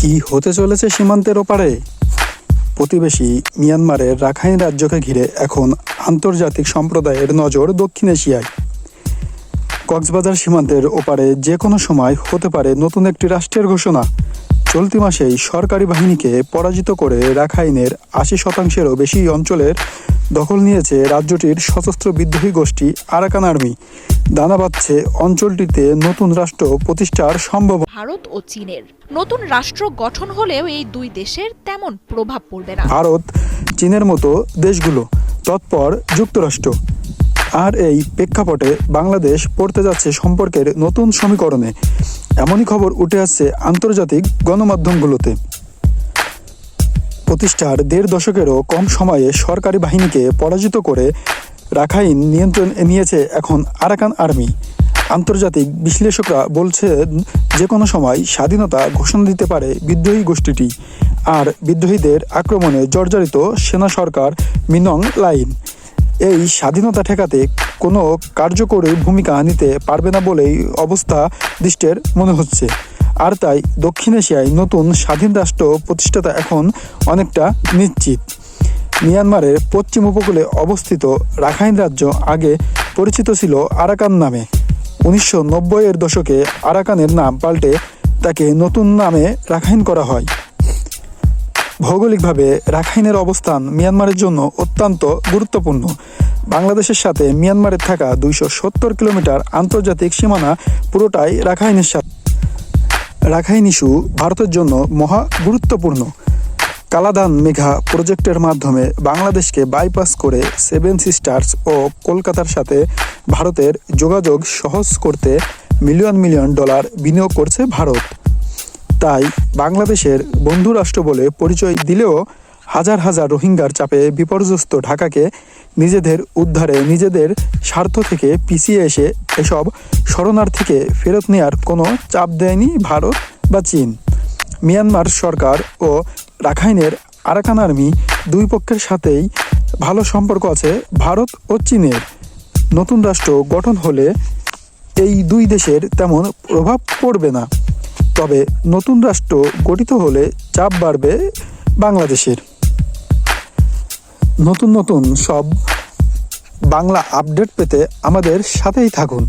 কি হতে চলেছে সীমান্তের ওপারে? প্রতিবেশী মিয়ানমারের রাখাইন রাজ্যকে ঘিরে এখন আন্তর্জাতিক সম্প্রদায়ের নজর দক্ষিণ এশিয়ায়। কক্সবাজার সীমান্তের ওপারে যে কোনো সময় হতে পারে নতুন একটি রাষ্ট্রের ঘোষণা। চলতি মাসেই সরকারি বাহিনীকে পরাজিত করে রাখাইনের ৮০%-এরও বেশি অঞ্চলের দখল নিয়েছে রাজ্যটির সশস্ত্র বিদ্রোহী গোষ্ঠী আরাকান আর্মি। দানা বাঁধছে অঞ্চলটিতে নতুন রাষ্ট্র প্রতিষ্ঠার সম্ভাবনা। ভারত ও চীনের নতুন রাষ্ট্র গঠন হলেও এই দুই দেশের তেমন প্রভাব পড়বে না। ভারত, চীনের মতো দেশগুলো তৎপর যুক্তরাষ্ট্র। আর এই প্রেক্ষাপটে বাংলাদেশ পড়তে যাচ্ছে সম্পর্কের নতুন সমীকরণে। এমনই খবর উঠে আসছে আন্তর্জাতিক গণমাধ্যমগুলোতে। প্রতিষ্ঠার ১.৫ দশকেরও কম সময়ে সরকারি বাহিনীকে পরাজিত করে রাখাইন নিয়ন্ত্রণ নিয়েছে এখন আরাকান আর্মি। আন্তর্জাতিক বিশ্লেষকরা বলছেন যে কোনো সময় স্বাধীনতা ঘোষণা দিতে পারে বিদ্রোহী গোষ্ঠীটি। আর বিদ্রোহীদের আক্রমণে জর্জরিত সেনা সরকার মিনং লাইন এই স্বাধীনতা ঠেকাতে কোনো কার্যকরী ভূমিকা নিতে পারবে না বলেই অবস্থা দৃষ্টের মনে হচ্ছে। আর তাই দক্ষিণ এশিয়ায় নতুন স্বাধীন রাষ্ট্র প্রতিষ্ঠাতা এখন অনেকটা নিশ্চিত। মিয়ানমারের পশ্চিম উপকূলে অবস্থিত রাখাইন রাজ্য আগে পরিচিত ছিল আরাকান নামে। ১৯৯০-এর দশকে আরাকানের নাম পাল্টে তাকে নতুন নামে রাখাইন করা হয়। ভৌগোলিকভাবে রাখাইনের অবস্থান মিয়ানমারের জন্য অত্যন্ত গুরুত্বপূর্ণ। বাংলাদেশের সাথে মিয়ানমারের থাকা ২৭০ কিলোমিটার আন্তর্জাতিক সীমানা পুরোটাই রাখাইনের সাথে। রাখাইন ইস্যু ভারতের জন্য মহা গুরুত্বপূর্ণ। কালাদান মেঘা প্রজেক্টের মাধ্যমে বাংলাদেশকে বাইপাস করে 7 সিস্টার্স ও কলকাতার সাথে ভারতের যোগাযোগ সহজ করতে মিলিয়ন মিলিয়ন ডলার বিনিয়োগ করছে ভারত। তাই বাংলাদেশের বন্ধু রাষ্ট্র বলে পরিচয় দিলেও হাজার হাজার রোহিঙ্গার চাপে বিপর্যস্ত ঢাকাকে নিজেদের উদ্ধারে নিজেদের স্বার্থ থেকে পিছিয়ে এসে এসব শরণার্থীকে ফেরত নেওয়ার কোনো চাপ দেয়নি ভারত বা চীন। মিয়ানমার সরকার ও রাখাইনের আরাকান আর্মি দুই পক্ষের সাথেই ভালো সম্পর্ক আছে ভারত ও চীনের। নতুন রাষ্ট্র গঠন হলে এই দুই দেশের তেমন প্রভাব পড়বে না। তবে নতুন রাষ্ট্র গঠিত হলে চাপ বাড়বে বাংলাদেশের। নতুন নতুন সব বাংলা আপডেট পেতে আমাদের সাথেই থাকুন।